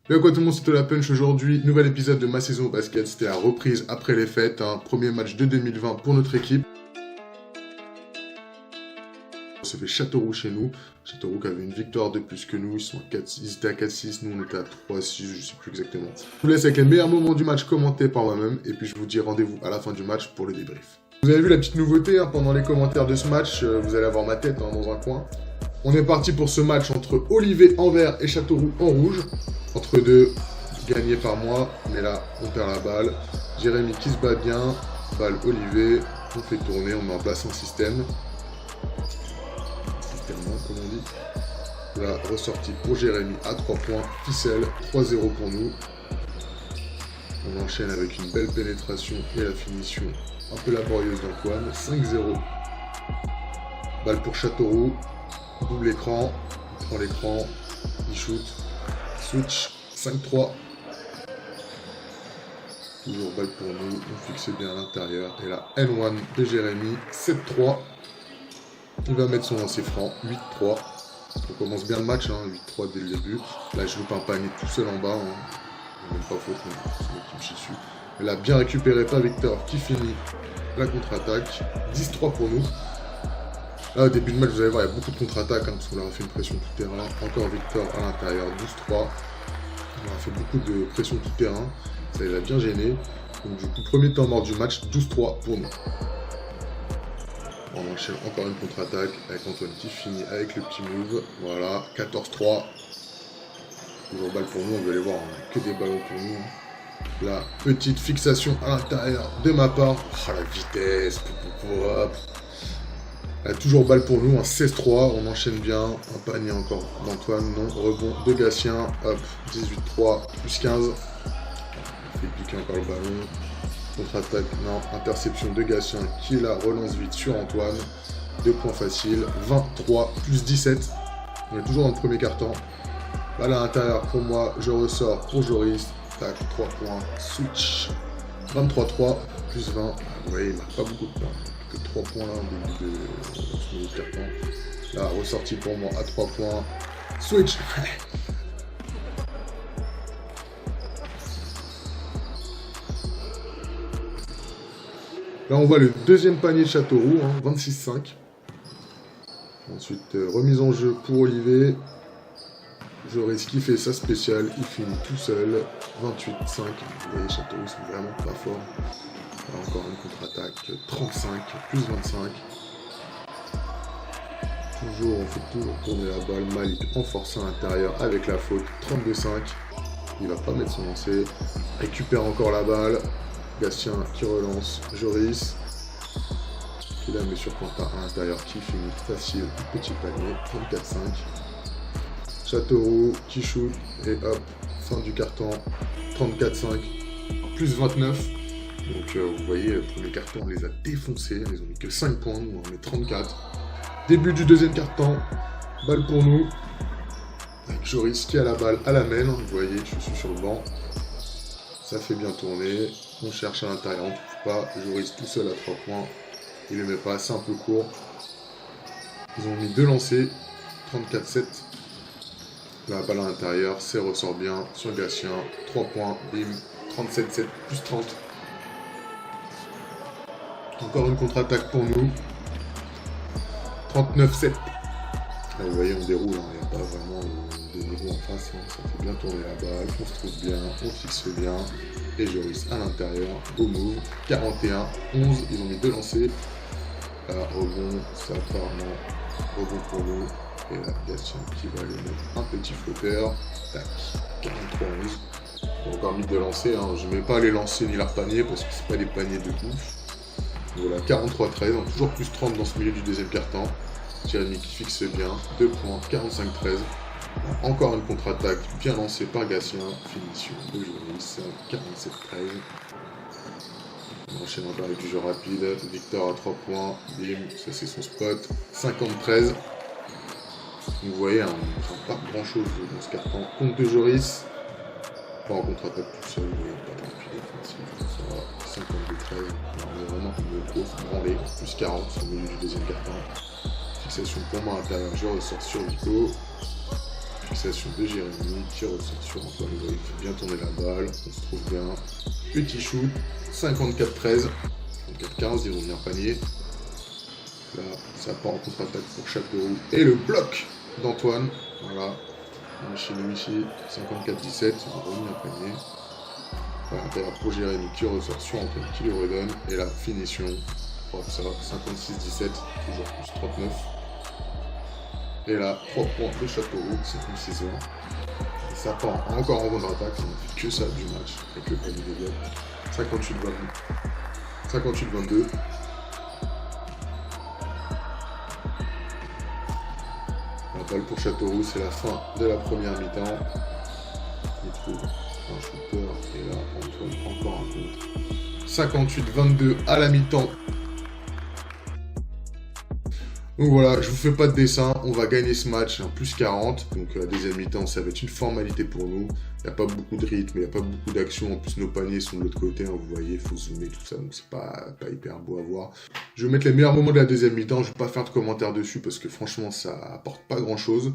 Bien quoi tout le monde, c'était la punch aujourd'hui, nouvel épisode de ma saison au basket, c'était la reprise après les fêtes, premier match de 2020 pour notre équipe. On s'est fait Châteauroux chez nous, Châteauroux qui avait une victoire de plus que nous, ils étaient à 4-6, nous on était à 3-6, je sais plus exactement. Je vous laisse avec les meilleurs moments du match commentés par moi-même, et puis je vous dis rendez-vous à la fin du match pour le débrief. Vous avez vu la petite nouveauté pendant les commentaires de ce match, vous allez avoir ma tête dans un coin. On est parti pour ce match entre Olivet en vert et Châteauroux en rouge. Entre deux, gagné par moi, mais là, on perd la balle. Jérémy qui se bat bien, balle Olivet, on fait tourner, on met en place un système. Système, comme on dit. Là, ressortie pour Jérémy à 3 points, ficelle, 3-0 pour nous. On enchaîne avec une belle pénétration et la finition un peu laborieuse d'Antoine, 5-0. Balle pour Châteauroux, double écran, il prend l'écran, il shoot. Switch, 5-3. Toujours balle pour nous, on fixe bien à l'intérieur. Et là, N1 de Jérémy, 7-3. Il va mettre son lancer franc, 8-3. On commence bien le match, 8-3 dès le début. Là, je loupe un panier tout seul en bas. Même pas faute, c'est moi qui me chie dessus. Elle a bien récupéré par Victor qui finit la contre-attaque. 10-3 pour nous. Là, au début de match, vous allez voir, il y a beaucoup de contre-attaques, parce qu'on leur a fait une pression tout terrain. Encore Victor à l'intérieur, 12-3. On a fait beaucoup de pression tout terrain. Ça les a bien gênés. Donc, du coup, premier temps mort du match, 12-3 pour nous. On enchaîne encore une contre-attaque avec Antoine qui finit avec le petit move. Voilà, 14-3. Toujours balle pour nous, on va aller voir, que des ballons pour nous. La petite fixation à l'intérieur de ma part. Oh, la vitesse. Toujours balle pour nous, un 16-3, on enchaîne bien, un panier encore d'Antoine, non, rebond de Gatien, hop, 18-3, plus 15, on fait piquer encore le ballon, contre-attaque, non, interception de Gatien qui la relance vite sur Antoine, 2 points faciles, 23, plus 17, on est toujours dans le premier quart-temps, balle à l'intérieur pour moi, je ressors pour Joris, tac, 3 points, switch, 23-3, plus 20, vous voyez, il marque pas beaucoup de points. 3 points là au début de ce carton. Là, ressorti pour moi à 3 points. Switch. Là, on voit le deuxième panier de Châteauroux, 26-5. Ensuite, remise en jeu pour Olivet. Joris qui fait sa spéciale, il finit tout seul. 28-5. Vous voyez, Châteauroux sont vraiment pas forts. Là, encore une contre-attaque, 35, plus 25. Toujours, on fait toujours tourner la balle. Malik en force à l'intérieur avec la faute, 32-5. Il va pas mettre son lancer. Récupère encore la balle. Gatien qui relance. Joris qui la met sur Quentin à l'intérieur qui finit facile. Petit panier, 34-5. Châteauroux qui shoot. Et hop, fin du carton, 34-5. Plus 29. Donc vous voyez, le premier carton, on les a défoncés, ils ont mis que 5 points, nous on en met 34. Début du deuxième carton, balle pour nous. Avec Joris qui a la balle à la main, vous voyez, je suis sur le banc. Ça fait bien tourner, on cherche à l'intérieur, on ne trouve pas. Joris tout seul à 3 points, il ne le met pas, c'est un peu court. Ils ont mis 2 lancers, 34-7. La balle à l'intérieur, c'est ressort bien sur Gatien, 3 points, bim, 37-7, plus 30. Encore une contre-attaque pour nous. 39-7. Là, vous voyez, on déroule. Il n'y a pas vraiment de niveau en face. Ça fait bien tourner la balle. On se trouve bien. On fixe bien. Et Joris à l'intérieur. Au move. 41-11. Ils ont mis 2 lancers. Là, rebond. Ça apparemment. Rebond pour nous. Et là, Gatien qui va aller mettre un petit flotteur. Tac. 43-11. Ils ont encore mis 2 lancers. Je ne mets pas les lancers ni leur panier parce que c'est pas des paniers de ouf. Voilà, 43-13, on a toujours plus 30 dans ce milieu du deuxième quart-temps. Jérémy qui fixe bien, 2 points, 45-13. Encore une contre-attaque bien lancée par Gatien. Finition de Joris, 47-13. On enchaîne encore avec du jeu rapide. Victor à 3 points, bim, ça c'est son spot. 50-13. Donc vous voyez, on ne fait pas grand-chose dans ce carton. Compte de Joris. Pas en contre-attaque tout seul, vous voyez, pas tranquille, défensif, 52-13, on est vraiment une grosse branlée, plus 40 au milieu du deuxième carton. Fixation pour moi à l'intérieur, je ressors sur Vico. Fixation de Jérémy qui ressort sur Antoine, vous voyez bien tourner la balle, on se trouve bien. Petit shoot, 54-13. 54-15, ils vont venir panier. Là, ça part en contre-attaque pour Châteauroux. Et le bloc d'Antoine. Voilà. Chez nous ici, 54-17, ils vont revenir panier. Voilà, pour Jérémy qui ressort sur Antoine qui lui redonne. Et la finition, hop, ça va, 56-17, toujours plus 39. Et là, 3 points de Châteauroux, 56-20. Et ça part encore en contre-attaque, on n'a fait que ça du match, avec le panier de bloc. 58-22. La balle pour Châteauroux, c'est la fin de la première mi-temps. Il trouve un shooter et là Antoine encore un contre. 58-22 à la mi-temps. Donc voilà, je vous fais pas de dessin, on va gagner ce match en plus 40. Donc la deuxième mi-temps, ça va être une formalité pour nous. Il n'y a pas beaucoup de rythme, il n'y a pas beaucoup d'action. En plus, nos paniers sont de l'autre côté, hein, vous voyez, il faut zoomer tout ça, donc c'est pas hyper beau à voir. Je vais mettre les meilleurs moments de la deuxième mi-temps, je vais pas faire de commentaires dessus parce que franchement, ça apporte pas grand-chose.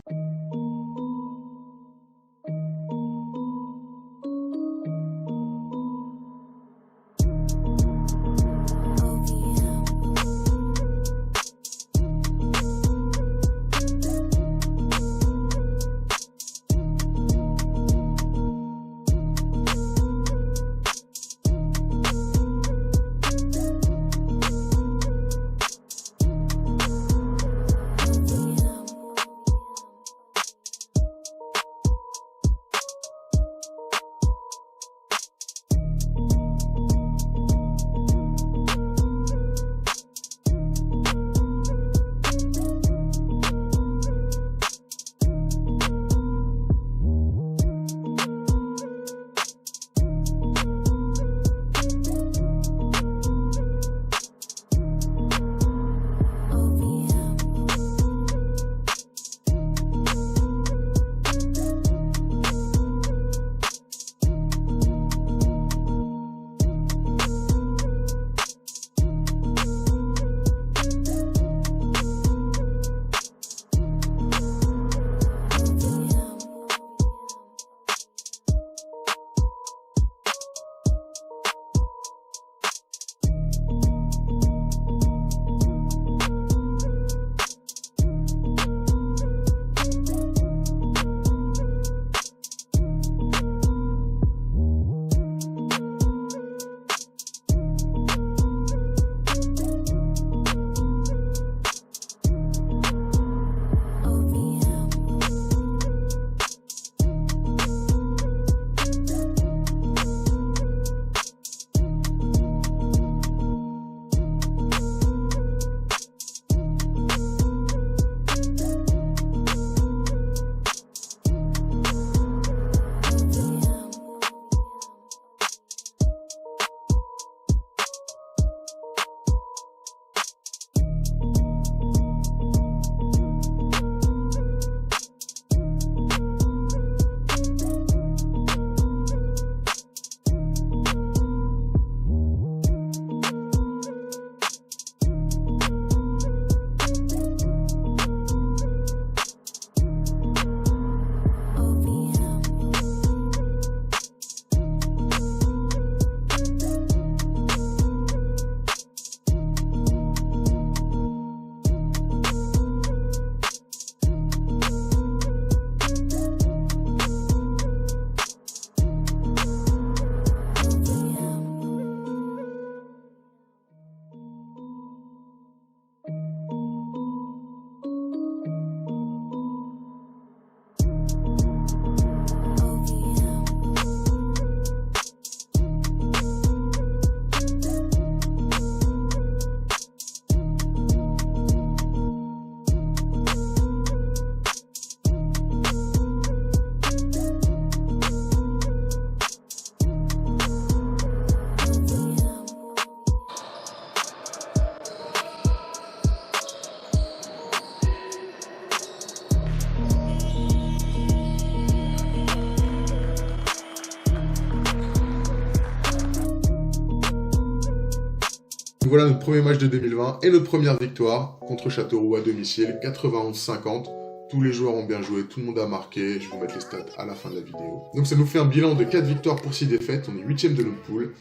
Voilà notre premier match de 2020 et notre première victoire contre Châteauroux à domicile, 91-50. Tous les joueurs ont bien joué, tout le monde a marqué. Je vais vous mettre les stats à la fin de la vidéo. Donc ça nous fait un bilan de 4 victoires pour 6 défaites. On est 8ème de notre poule.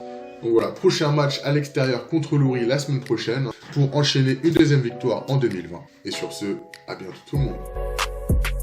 Donc voilà, prochain match à l'extérieur contre Loury la semaine prochaine pour enchaîner une deuxième victoire en 2020. Et sur ce, à bientôt tout le monde.